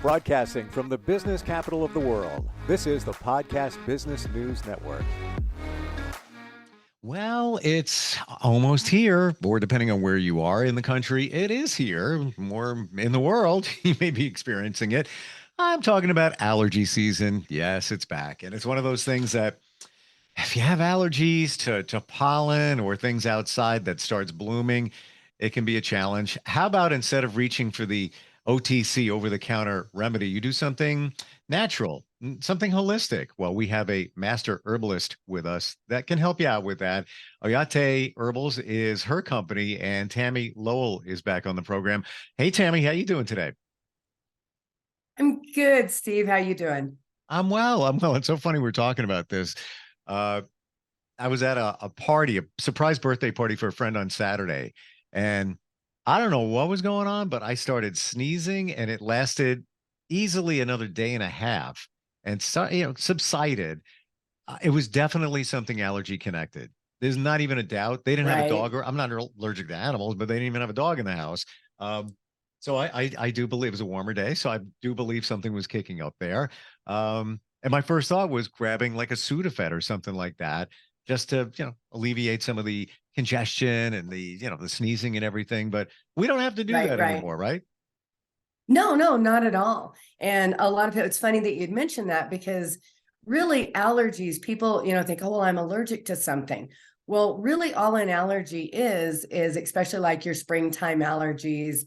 Broadcasting from the business capital of the world, this is the Podcast Business News Network. Well, it's almost here, or depending on where you are in the country, it is here. More in the world, you may be experiencing it. I'm talking about allergy season. Yes, it's back. And it's one of those things that if you have allergies to pollen or things outside that starts blooming, it can be a challenge. How about instead of reaching for the OTC over the counter remedy, you do something natural, something holistic? Well, we have a master herbalist with us that can help you out with that. Oyate Herbals is her company, and Tammie Lowell is back on the program. Hey, Tammie, how you doing today? I'm good, Steve. How you doing? I'm well. I'm well. It's so funny we're talking about this. Uh, I was at a party, a surprise birthday party for a friend on Saturday, and I don't know what was going on, but I started sneezing, and it lasted easily another day and a half, and subsided. It was definitely something allergy connected. There's not even a doubt. They didn't have a dog, or I'm not allergic to animals, but they didn't even have a dog in the house. So I do believe it was a warmer day, so I do believe something was kicking up there. And my first thought was grabbing like a Sudafed or something like that, just to alleviate some of the congestion and the sneezing and everything. But we don't have to do that anymore, right? No, not at all. And a lot of people, it's funny that you'd mentioned that, because really allergies, people, think, oh, well, I'm allergic to something. Well, really all an allergy is especially like your springtime allergies,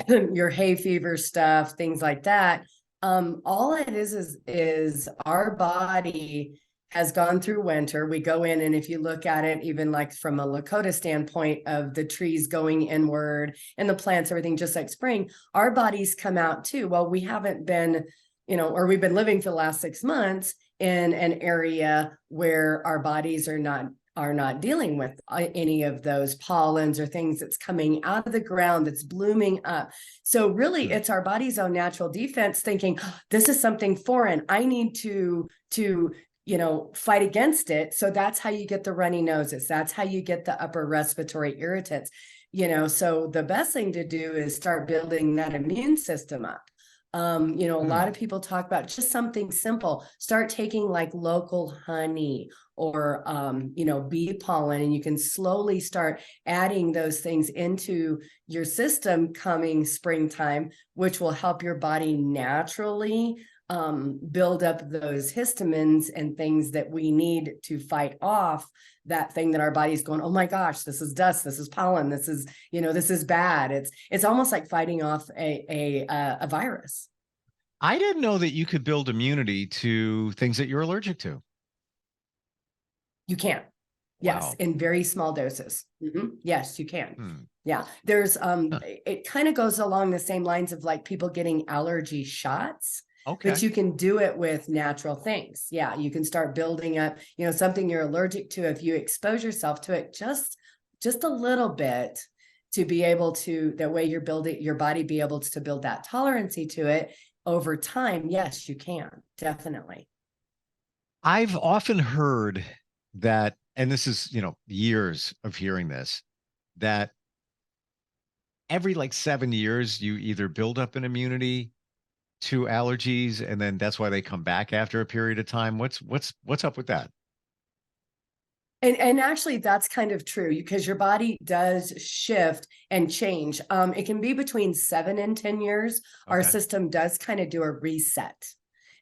your hay fever stuff, things like that. All it is our body has gone through winter. We go in, and if you look at it, even like from a Lakota standpoint of the trees going inward and the plants, everything just like spring, our bodies come out too. Well, we haven't been, or we've been living for the last 6 months in an area where our bodies are not dealing with any of those pollens or things that's coming out of the ground that's blooming up. So really it's our body's own natural defense thinking, oh, this is something foreign. I need to fight against it. So that's how you get the runny noses. That's how you get the upper respiratory irritants. So the best thing to do is start building that immune system up. A lot of people talk about just something simple. Start taking like local honey or, bee pollen, and you can slowly start adding those things into your system coming springtime, which will help your body naturally build up those histamines and things that we need to fight off that thing that our body's going, oh my gosh, this is dust, this is pollen, this is, this is bad. It's almost like fighting off a virus. I didn't know that you could build immunity to things that you're allergic to. You can. Yes, Wow. in very small doses. Yes, you can. Yeah, there's it kind of goes along the same lines of like people getting allergy shots. Okay. But you can do it with natural things. Yeah, you can start building up, something you're allergic to. If you expose yourself to it just a little bit, to be able to, that way you're building your body be able to build that tolerancy to it over time. Yes, you can, definitely. I've often heard that, and this is, years of hearing this, that every like 7 years, you either build up an immunity to allergies, and then that's why they come back after a period of time. What's up with that? And actually that's kind of true, because your body does shift and change. It can be between 7 and 10 years. Our system does kind of do a reset,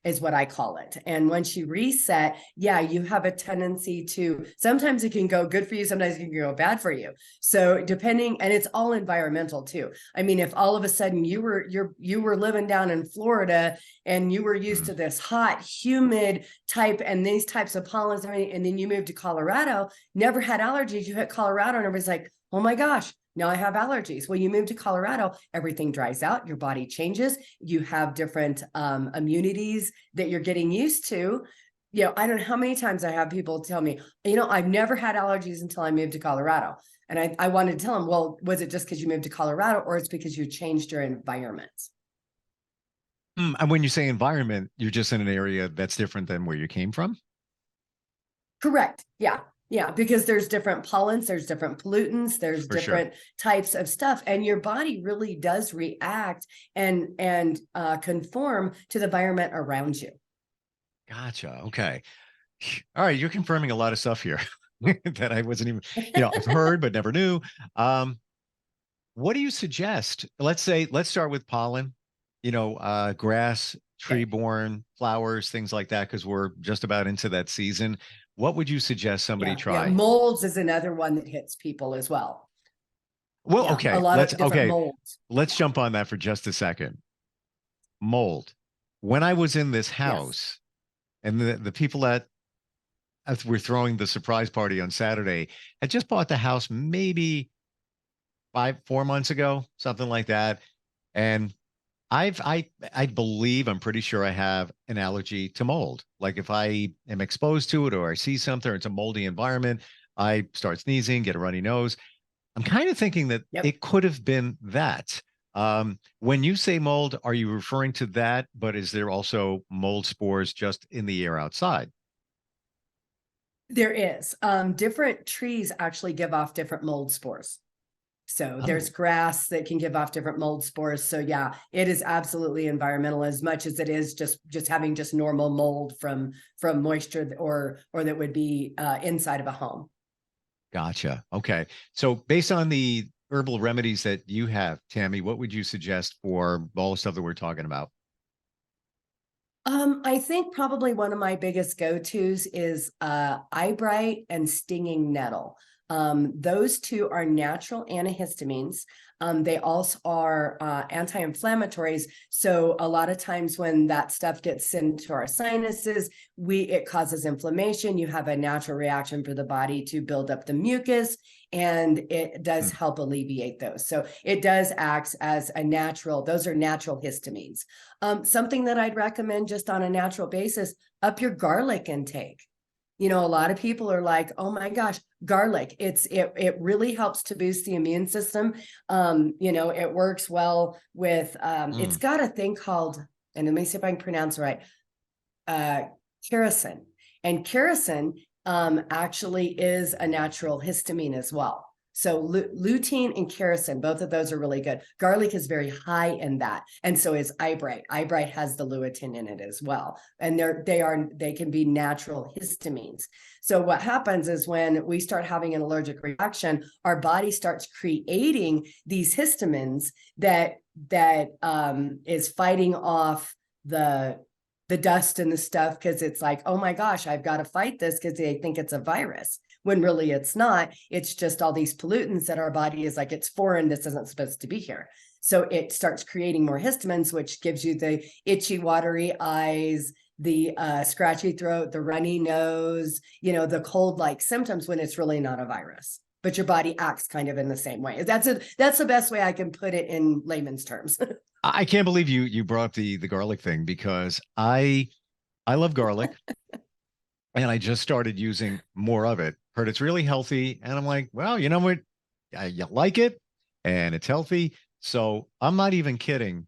is what I call it. And once you reset, yeah, you have a tendency to, sometimes it can go good for you, sometimes it can go bad for you. So depending, and it's all environmental too. I mean, if all of a sudden you were living down in Florida and you were used to this hot, humid type and these types of pollens, and then you moved to Colorado, never had allergies, you hit Colorado and everybody's like, oh my gosh, now I have allergies. Well, you move to Colorado, everything dries out, your body changes, you have different immunities that you're getting used to. I don't know how many times I have people tell me, I've never had allergies until I moved to Colorado. And I wanted to tell them, well, was it just because you moved to Colorado, or it's because you changed your environment? And when you say environment, you're just in an area that's different than where you came from? Correct. Yeah. Yeah, because there's different pollens, there's different pollutants, there's For sure. different types of stuff, and your body really does react and conform to the environment around you. Gotcha. Okay. All right. You're confirming a lot of stuff here that I wasn't even, I've heard but never knew. Um, what do you suggest? Let's start with pollen, grass, tree Okay. borne, flowers, things like that, because we're just about into that season. What would you suggest somebody Yeah. try? Molds is another one that hits people as well. Well, Yeah, a lot of different okay. molds. Let's jump on that for just a second. Mold. When I was in this Yes. house, and the people that as we're throwing the surprise party on Saturday, had just bought the house maybe 4 months ago, something like that. And I believe, I'm pretty sure I have an allergy to mold. Like if I am exposed to it or I see something, or it's a moldy environment, I start sneezing, get a runny nose. I'm kind of thinking that Yep. it could have been that. When you say mold, are you referring to that? But is there also mold spores just in the air outside? There is. Different trees actually give off different mold spores. So there's Oh, grass that can give off different mold spores. So yeah, it is absolutely environmental as much as it is just having just normal mold from moisture or that would be inside of a home. gotcha. Okay. So based on the herbal remedies that you have, Tammie, what would you suggest for all the stuff that we're talking about? I think probably one of my biggest go-tos is eyebright and stinging nettle. Those two are natural antihistamines. They also are anti-inflammatories. So a lot of times when that stuff gets into our sinuses, it causes inflammation. You have a natural reaction for the body to build up the mucus, and it does Hmm, help alleviate those. So it does act as a natural, those are natural histamines. Something that I'd recommend just on a natural basis, up your garlic intake. A lot of people are like, oh my gosh, garlic. It really helps to boost the immune system. It works well with it's hmm. got a thing called, and let me see if I can pronounce it right, uh kerosene. And kerosene actually is a natural histamine as well. So lutein and kerosene, both of those are really good. Garlic is very high in that, and so is eyebright. Eyebright has the lutein in it as well, and they can be natural histamines. So what happens is when we start having an allergic reaction, our body starts creating these histamines that is fighting off the dust and the stuff, because it's like, oh my gosh, I've got to fight this because they think it's a virus, when really it's not. It's just all these pollutants that our body is like, it's foreign, this isn't supposed to be here. So it starts creating more histamines, which gives you the itchy, watery eyes, the scratchy throat, the runny nose, the cold-like symptoms, when it's really not a virus. But your body acts kind of in the same way. That's the best way I can put it in layman's terms. I can't believe you brought up the garlic thing because I love garlic and I just started using more of it. Heard it's really healthy, and I'm like, well, you know what? You like it, and it's healthy. So I'm not even kidding.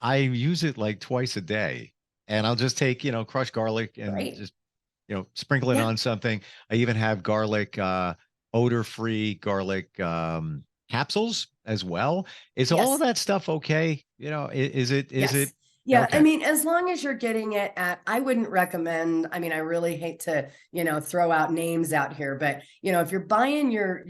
I use it like twice a day, and I'll just take crushed garlic and Right. just sprinkle it Yeah. on something. I even have garlic, odor-free garlic capsules as well. Is all of Yes. that stuff okay? Is it Yes. Yeah. I okay? mean, as long as you're getting it I wouldn't recommend, I mean, I really hate to, throw out names out here, but if you're buying your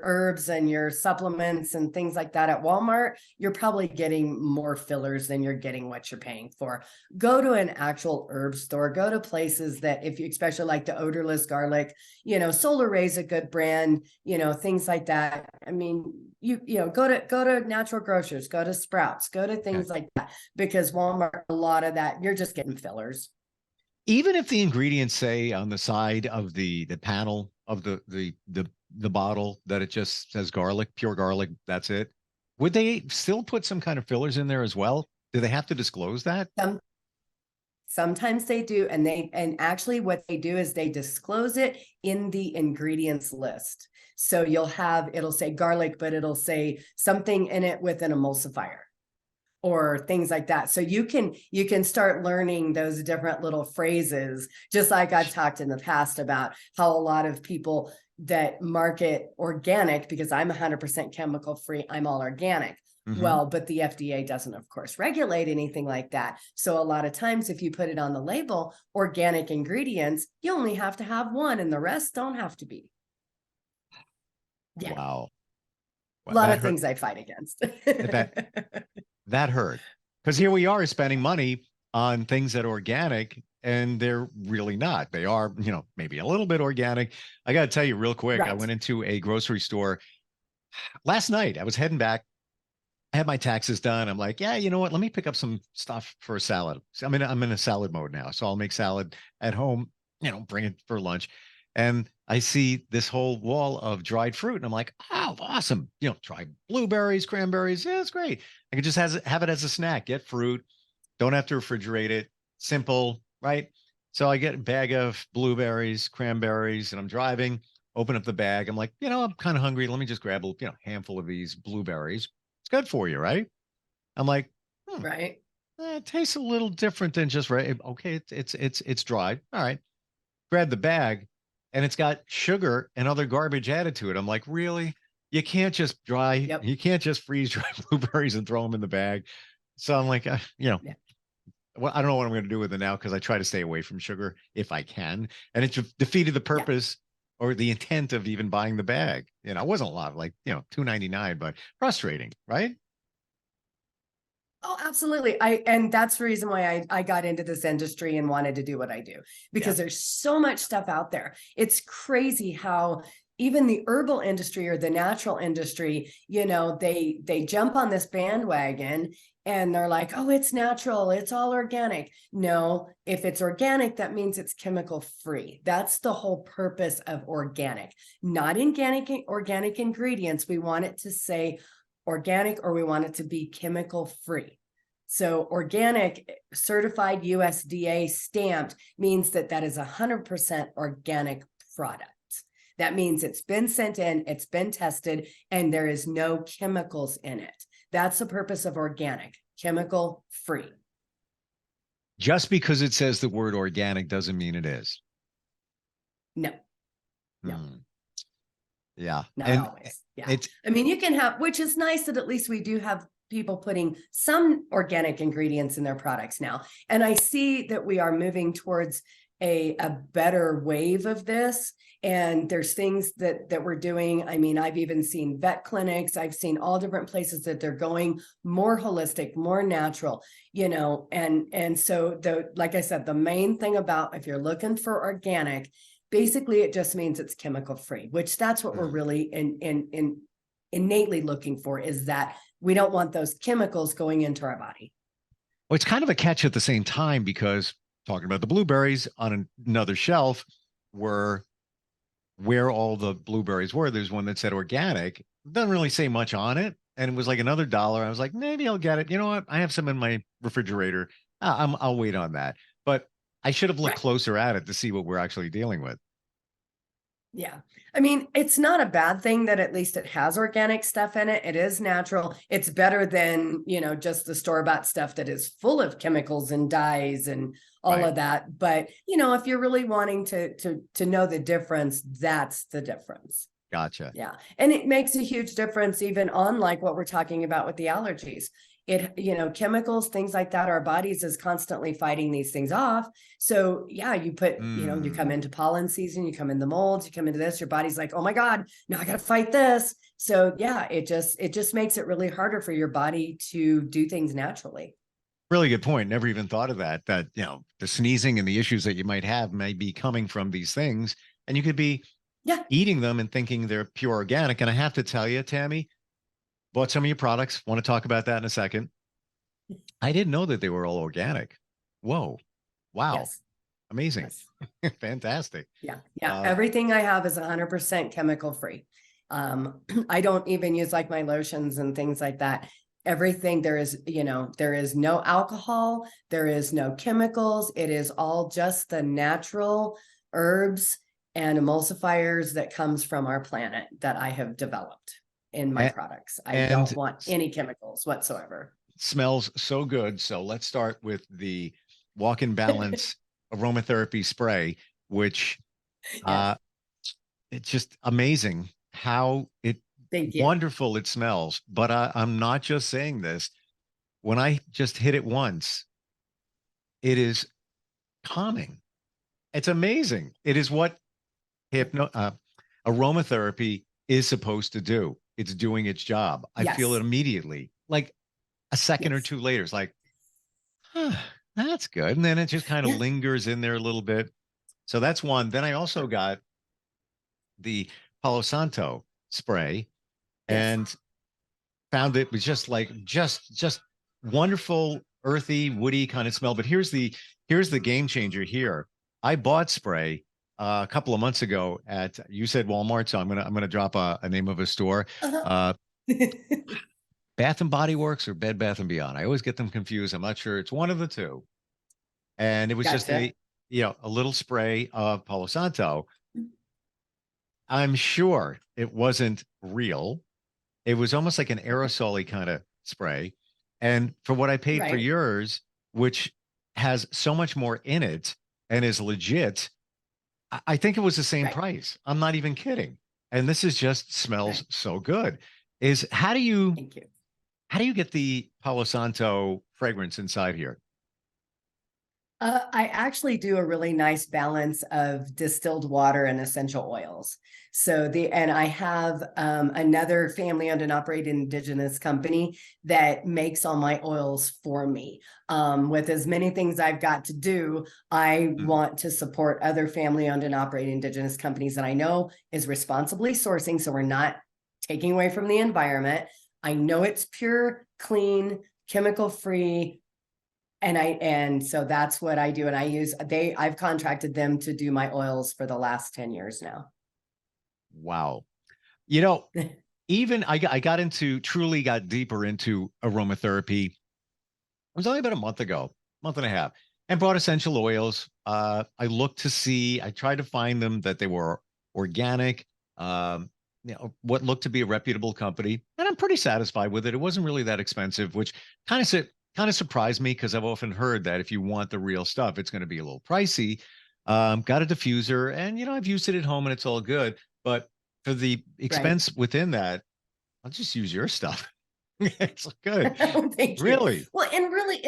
herbs and your supplements and things like that at Walmart, you're probably getting more fillers than you're getting what you're paying for. Go to an actual herb store, go to places that, if you especially like the odorless garlic, Solar Ray's a good brand, things like that. I mean, go to natural grocers, go to Sprouts, go to Okay. things like that, because Walmart, a lot of that, you're just getting fillers. Even if the ingredients say on the side of the panel of the bottle that it just says garlic, pure garlic, that's it. Would they still put some kind of fillers in there as well? Do they have to disclose that? Some Sometimes they do, and actually what they do is they disclose it in the ingredients list. So it'll say garlic, but it'll say something in it with an emulsifier. or things like that. So you can start learning those different little phrases, just like I've talked in the past about how a lot of people that market organic, because I'm 100% chemical free, I'm all organic. Well, but the FDA doesn't, of course, regulate anything like that. So a lot of times if you put it on the label, organic ingredients, you only have to have one and the rest don't have to be. Yeah. Wow. A lot of things I fight against. That hurt. Because here we are spending money on things that are organic and they're really not. They are, maybe a little bit organic. I got to tell you real quick, I went into a grocery store last night. I was heading back. I had my taxes done. I'm like, yeah, you know what? Let me pick up some stuff for a salad. So I'm in a salad mode now. So I'll make salad at home, bring it for lunch. And I see this whole wall of dried fruit. And I'm like, oh, awesome. Dried blueberries, cranberries. Yeah, it's great. I could just have it as a snack. Get fruit. Don't have to refrigerate it. Simple, right? So I get a bag of blueberries, cranberries, and I'm driving, open up the bag. I'm like, I'm kind of hungry. Let me just grab a handful of these blueberries. It's good for you, right? I'm like, right. It tastes a little different than just right. Okay, it's dried. All right. Grab the bag, and it's got sugar and other garbage added to it. I'm like, really? You can't just you can't just freeze dry blueberries and throw them in the bag. So I'm like, well, I don't know what I'm going to do with it now because I try to stay away from sugar if I can, and it defeated the purpose. Or the intent of even buying the bag. It wasn't a lot, like, $2.99, but frustrating, right? Oh, absolutely. And that's the reason why I got into this industry and wanted to do what I do, because there's so much stuff out there. It's crazy how even the herbal industry or the natural industry, they jump on this bandwagon and they're like, oh, it's natural, it's all organic. No, if it's organic, that means it's chemical free. That's the whole purpose of organic, not organic ingredients. We want it to say organic, or we want it to be chemical free. So organic, certified USDA stamped, means that is 100% organic product. That means it's been sent in, it's been tested, and there is no chemicals in it. That's the purpose of organic, chemical free. Just because it says the word organic doesn't mean it is. No. No. Yeah. Not always. Yeah. You can have, which is nice that at least we do have people putting some organic ingredients in their products now. And I see that we are moving towards a better wave of this. And there's things that we're doing. I've even seen vet clinics. I've seen all different places that they're going more holistic, more natural, and so like I said, the main thing about if you're looking for organic, basically it just means it's chemical free, which that's what we're really innately looking for, is that we don't want those chemicals going into our body. Well, it's kind of a catch at the same time, because talking about the blueberries on another shelf were where all the blueberries were. There's one that said organic. It doesn't really say much on it. And it was like another $1. I was like, maybe I'll get it. You know what? I have some in my refrigerator. I'll wait on that. But I should have looked closer at it to see what we're actually dealing with. Yeah. It's not a bad thing that at least it has organic stuff in it. It is natural. It's better than, just the store-bought stuff that is full of chemicals and dyes and all of that. But, if you're really wanting to know the difference, that's the difference. Gotcha. Yeah. And it makes a huge difference even on like what we're talking about with the allergies. Chemicals, things like that, our bodies is constantly fighting these things off. So yeah, you put, you come into pollen season, you come in the molds, you come into this, your body's like, oh my God, now I got to fight this. So yeah, it just makes it really harder for your body to do things naturally. Really good point. Never even thought of that, the sneezing and the issues that you might have may be coming from these things, and you could be eating them and thinking they're pure organic. And I have to tell you, Tammie, bought some of your products. Want to talk about that in a second. I didn't know that they were all organic. Whoa. Wow. Yes. Amazing. Yes. Fantastic. Yeah. Yeah. Everything I have is 100% chemical free. I don't even use like my lotions and things like that. Everything there is no alcohol. There is no chemicals. It is all just the natural herbs and emulsifiers that comes from our planet that I have developed in my products. I don't want any chemicals whatsoever. smells so good. So let's start with the Walk and Balance aromatherapy spray, which Yes. it's just amazing how Thank you. wonderful it smells. But I'm not just saying this. When I just hit it once, it is calming. It's amazing. It is what aromatherapy is supposed to do. It's doing its job. I feel it Yes. immediately, like a second or Yes. two later. It's like, huh, that's good. And then it just kind of Yeah. lingers in there a little bit. So that's one. Then I also got the Palo Santo spray Yes. and found it was just wonderful, earthy, woody kind of smell. But here's the game changer here. I bought spray a couple of months ago at, you said Walmart, so I'm gonna drop a name of a store. Uh-huh. Uh, Bath and Body Works or Bed Bath and Beyond. I always get them confused. I'm not sure. It's one of the two. And it was just Gotcha. a little spray of Palo Santo. I'm sure it wasn't real. It was almost like an aerosol kind of spray. And for what I paid for Right. yours, which has so much more in it and is legit, I think it was the same Right. price. I'm not even kidding. And this is just Right. smells so good. Is Thank you. how do you get the Palo Santo fragrance inside here? I actually do a really nice balance of distilled water and essential oils. And I have another family owned and operated indigenous company that makes all my oils for me. With as many things I've got to do, I Mm. want to support other family owned and operated indigenous companies that I know is responsibly sourcing. So we're not taking away from the environment. I know it's pure, clean, chemical free, and so that's what I do. And I've contracted them to do my oils for the last 10 years now. Wow. You know, even I got into truly got deeper into aromatherapy. It was only about a month ago, month and a half, and bought essential oils. I looked to see, I tried to find them that they were organic, what looked to be a reputable company, and I'm pretty satisfied with it. It wasn't really that expensive, which kind of kind of surprised me because I've often heard that if you want the real stuff, it's going to be a little pricey. Got a diffuser, and I've used it at home, and it's all good. But for the Right. expense within that, I'll just use your stuff. It's good. Thank you. Really? Well, and really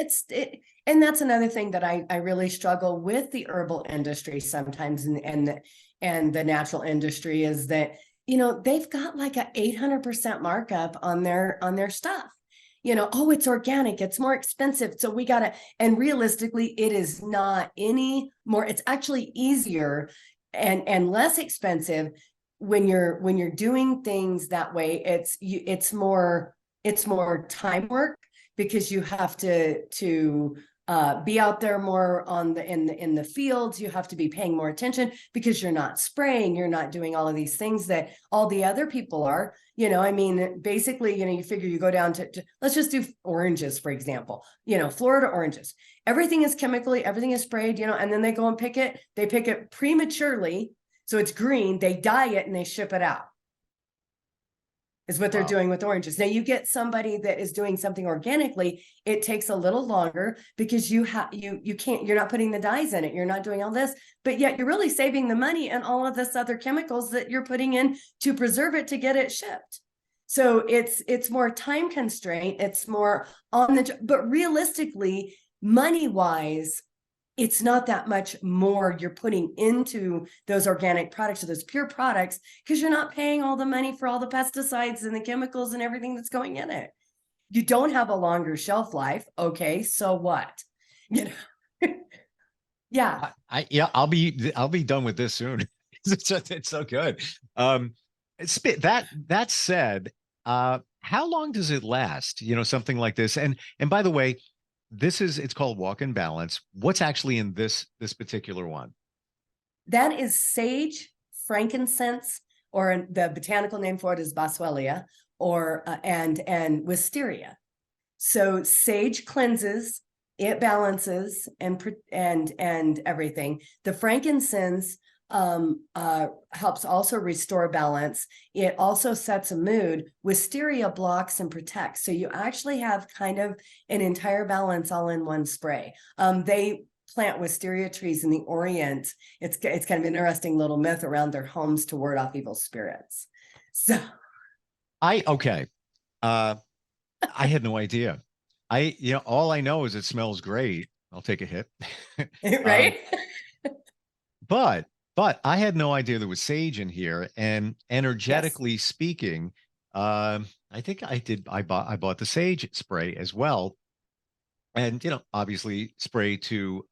and that's another thing that I really struggle with the herbal industry sometimes, and the natural industry is that, they've got like a 800% markup on their stuff. Oh, it's organic, it's more expensive. So and realistically, it is not any more, it's actually easier and less expensive when you're doing things that way. It's more time work because you have to be out there more in the fields. You have to be paying more attention because you're not spraying, you're not doing all of these things that all the other people are. I mean, basically, you figure you go down to let's just do oranges, for example. Florida oranges. Everything is everything is sprayed, and then they go and pick it. They pick it prematurely, so it's green. They dye it and they ship it out. Is what they're Wow. doing with oranges. Now you get somebody that is doing something organically, it takes a little longer because you can't, you're not putting the dyes in it, you're not doing all this, but yet you're really saving the money and all of this other chemicals that you're putting in to preserve it to get it shipped. So it's more time constraint, it's more but realistically, money wise, it's not that much more you're putting into those organic products or those pure products because you're not paying all the money for all the pesticides and the chemicals and everything that's going in it. You don't have a longer shelf life. Okay, so what? Yeah. Yeah, I'll be done with this soon. It's so good. That said, how long does it last? Something like this. And by the way, it's called Walk and Balance. What's actually in this particular one? That is sage, frankincense, or the botanical name for it is boswellia, or and wisteria. So sage cleanses, it balances and everything. The frankincense helps also restore balance. It also sets a mood. Wisteria blocks and protects. So you actually have kind of an entire balance all in one spray. They plant wisteria trees in the Orient. It's kind of an interesting little myth around their homes to ward off evil spirits. So okay. I had no idea. All I know is it smells great. I'll take a hit. right? But I had no idea there was sage in here. And energetically speaking, I think I bought the sage spray as well. And obviously spray to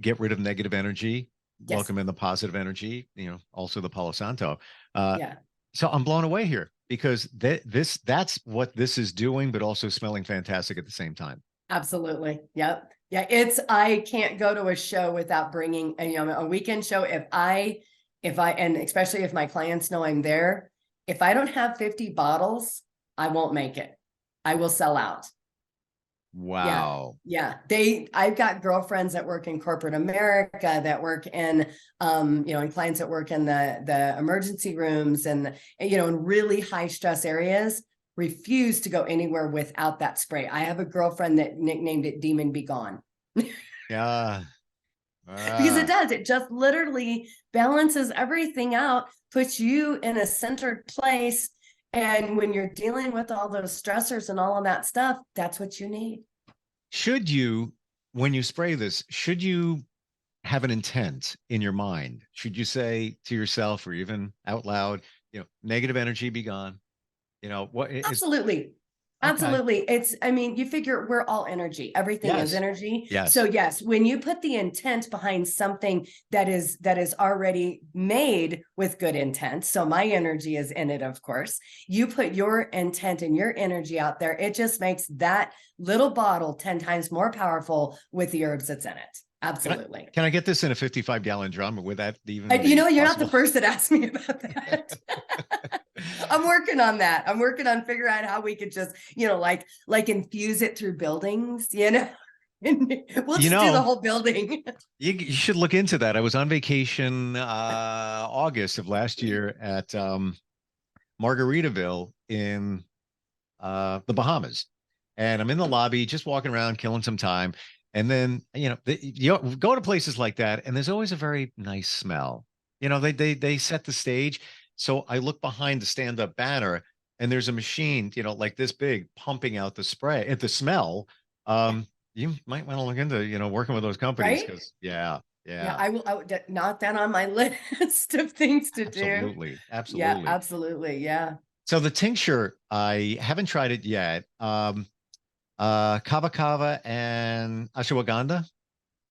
get rid of negative energy, welcome in the positive energy, also the Palo Santo. So I'm blown away here because that's what this is doing, but also smelling fantastic at the same time. Absolutely. Yep. Yeah. I can't go to a show without bringing a weekend show. If I, and especially if my clients know I'm there, if I don't have 50 bottles, I won't make it. I will sell out. Wow. Yeah. I've got girlfriends that work in corporate America, that work in, and clients that work in the emergency rooms and, in really high stress areas, refuse to go anywhere without that spray. I have a girlfriend that nicknamed it Demon Be Gone. Yeah. Because it does. It just literally balances everything out, puts you in a centered place. And when you're dealing with all those stressors and all of that stuff, that's what you need. Should you, when you spray this, should you have an intent in your mind? Should you say to yourself or even out loud, negative energy be gone? What? Absolutely. Absolutely. You figure we're all energy. Everything is energy. Yes. So yes, when you put the intent behind something that is already made with good intent, so my energy is in it, of course, you put your intent and your energy out there, it just makes that little bottle 10 times more powerful with the herbs that's in it. Absolutely. Can I get this in a 55-gallon drum? Would that even you're not the first that asked me about that. I'm working on that. I'm working on figuring out how we could just, like infuse it through buildings, and we'll just do the whole building. You should look into that. I was on vacation August of last year at Margaritaville in the Bahamas. And I'm in the lobby, just walking around, killing some time. And then, you go to places like that, and there's always a very nice smell. They set the stage. So I look behind the stand-up banner, and there's a machine, like this big, pumping out the spray at the smell. You might want to look into, working with those companies because, yeah. I will not that on my list of things to do. Absolutely. Yeah, absolutely. Yeah. So the tincture, I haven't tried it yet. Kava Kava and ashwagandha.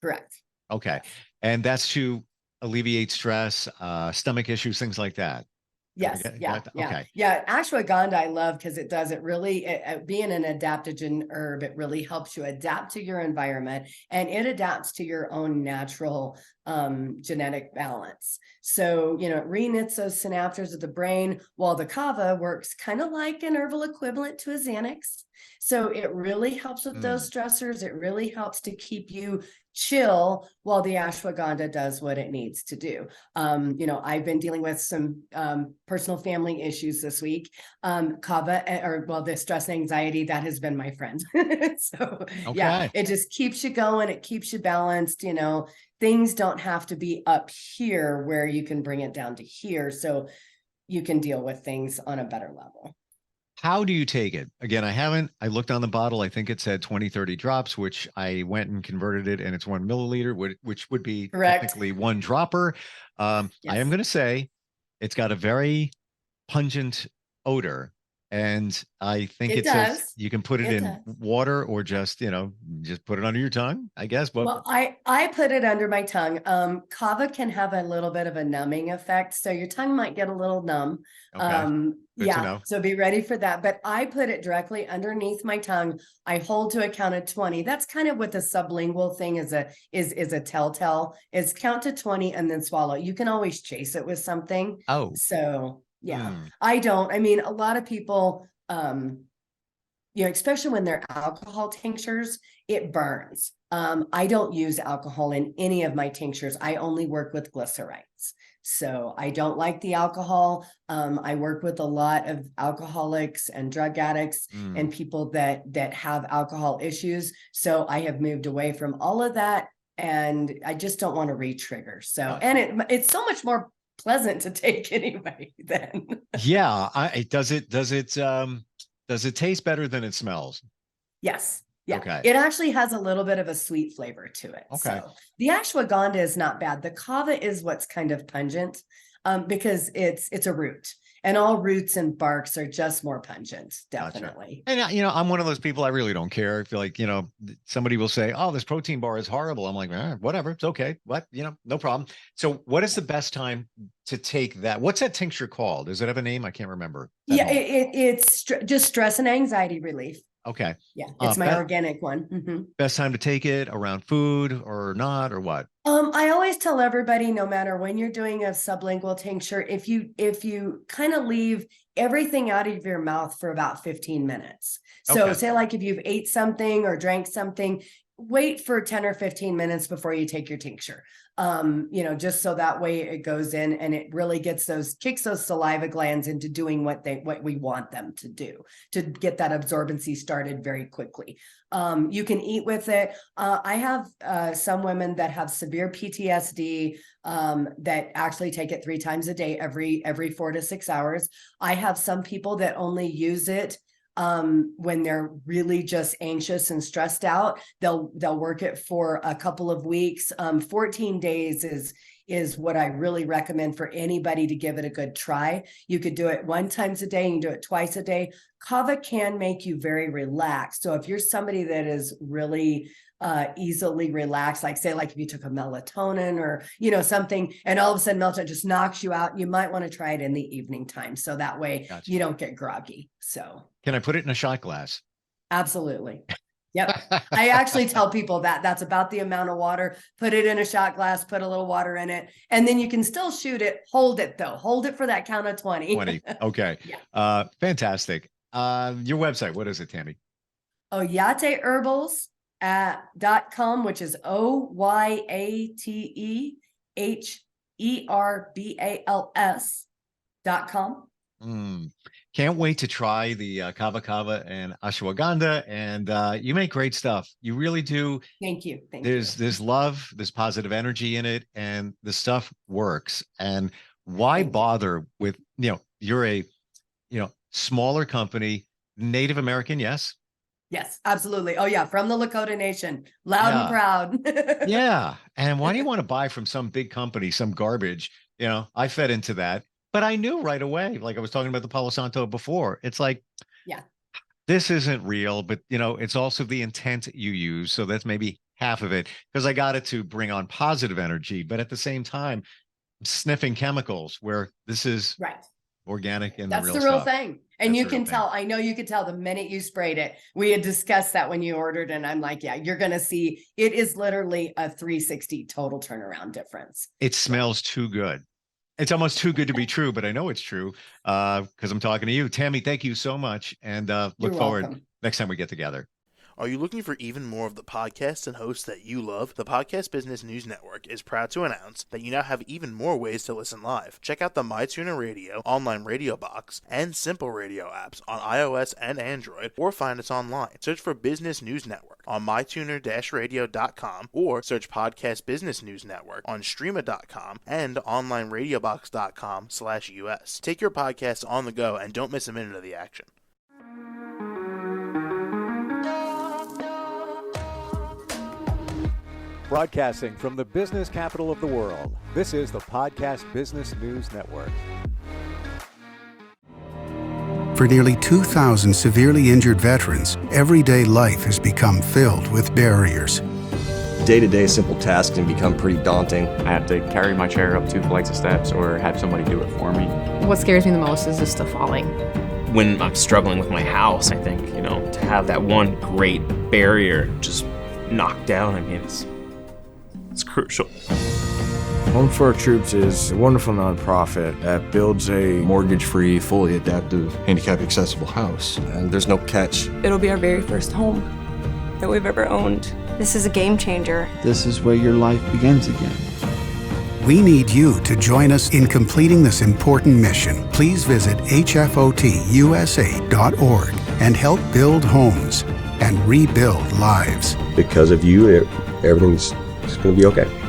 Correct. Okay. And that's to alleviate stress, stomach issues, things like that. Yes. Yeah. Okay. Yeah. Ashwagandha, I love because it really, being an adaptogen herb, it really helps you adapt to your environment, and it adapts to your own natural genetic balance. So, it reknits those synapses of the brain, while the kava works kind of like an herbal equivalent to a Xanax. So it really helps with those stressors. It really helps to keep you chill while the ashwagandha does what it needs to do. I've been dealing with some personal family issues this week. Kava, the stress and anxiety, that has been my friend. So yeah, it just keeps you going. It keeps you balanced. Things don't have to be up here where you can bring it down to here. So you can deal with things on a better level. How do you take it? Again, I looked on the bottle. I think it said 20, 30 drops, which I went and converted it, and it's 1 milliliter, which would be technically one dropper. I am going to say it's got a very pungent odor. And I think it says you can put it in water or just put it under your tongue, I guess. But well, I put it under my tongue. Kava can have a little bit of a numbing effect, so your tongue might get a little numb. Okay. So be ready for that. But I put it directly underneath my tongue. I hold to a count of 20. That's kind of what the sublingual thing is a telltale. Is count to 20 and then swallow. You can always chase it with something. Oh, so. Yeah, I don't. A lot of people, especially when they're alcohol tinctures, it burns. I don't use alcohol in any of my tinctures. I only work with glycerites. So I don't like the alcohol. I work with a lot of alcoholics and drug addicts and people that have alcohol issues. So I have moved away from all of that, and I just don't want to re-trigger. So, and it's so much more pleasant to take anyway then. Yeah. Does it taste better than it smells? Yes. Yeah. Okay. It actually has a little bit of a sweet flavor to it. Okay. So the ashwagandha is not bad. The kava is what's kind of pungent, because it's a root, and all roots and barks are just more pungent, definitely. Gotcha. And I'm one of those people, I really don't care. I feel like, somebody will say, oh, this protein bar is horrible. I'm like, whatever, it's okay. What, no problem. So what is the best time to take that? What's that tincture called? Does it have a name? I can't remember. Yeah, it's just stress and anxiety relief. Okay. Yeah, it's my organic one. Mm-hmm. Best time to take it around food or not, or what? I always tell everybody, no matter when you're doing a sublingual tincture, if you kind of leave everything out of your mouth for about 15 minutes. So say like if you've ate something or drank something, wait for 10 or 15 minutes before you take your tincture. Just so that way it goes in and it really kicks those saliva glands into doing what we want them to do, to get that absorbency started very quickly. You can eat with it. I have some women that have severe PTSD that actually take it 3 times a day, every 4 to 6 hours. I have some people that only use it when they're really just anxious and stressed out. They'll work it for a couple of weeks. 14 days is what I really recommend for anybody to give it a good try. You could do it 1 time a day, and you do it twice a day. Kava can make you very relaxed. So if you're somebody that is really easily relaxed, like if you took a melatonin or something, and all of a sudden melatonin just knocks you out, you might want to try it in the evening time, so that way you don't get groggy. So can I put it in a shot glass? Absolutely. Yep. I actually tell people that's about the amount of water. Put it in a shot glass, put a little water in it, and then you can still shoot it. Hold it though. Hold it for that count of 20. 20. Okay. Yeah. Fantastic. Your website, what is it, Tammie? Oyate Herbals .com, which is OYATEHERBALS.com. Can't wait to try the kava and ashwagandha, and you make great stuff. You really do. Thank you. There's love, there's positive energy in it, and the stuff works. And why bother with, you're a smaller company, Native American, yes? Yes, absolutely. Oh yeah, from the Lakota Nation, loud and proud. Yeah. And why do you want to buy from some big company, some garbage? I fed into that, but I knew right away, like I was talking about the Palo Santo before, it's like, this isn't real, but it's also the intent you use. So that's maybe half of it, because I got it to bring on positive energy, but at the same time, sniffing chemicals, where this is organic and that's the real stuff. Thing. And you can tell, I know you could tell the minute you sprayed it. We had discussed that when you ordered, and I'm like, yeah, you're going to see, it is literally a 360 total turnaround difference. It smells too good. It's almost too good to be true, but I know it's true because I'm talking to you. Tammie, thank you so much. And look forward next time we get together. Are you looking for even more of the podcasts and hosts that you love? The Podcast Business News Network is proud to announce that you now have even more ways to listen live. Check out the MyTuner Radio, online radio box, and Simple Radio apps on iOS and Android, or find us online. Search for Business News Network on mytuner-radio.com, or search Podcast Business News Network on streama.com and onlineradiobox.com/US. Take your podcast on the go and don't miss a minute of the action. Broadcasting from the business capital of the world, this is the Podcast Business News Network. For nearly 2,000 severely injured veterans, everyday life has become filled with barriers. Day-to-day simple tasks can become pretty daunting. I have to carry my chair up 2 flights of steps or have somebody do it for me. What scares me the most is just the falling. When I'm struggling with my house, I think, to have that one great barrier just knocked down, it's crucial. Homes for Our Troops is a wonderful nonprofit that builds a mortgage-free, fully adaptive, handicap-accessible house. And there's no catch. It'll be our very first home that we've ever owned. This is a game changer. This is where your life begins again. We need you to join us in completing this important mission. Please visit hfotusa.org and help build homes and rebuild lives. Because of you, everything's going to be okay.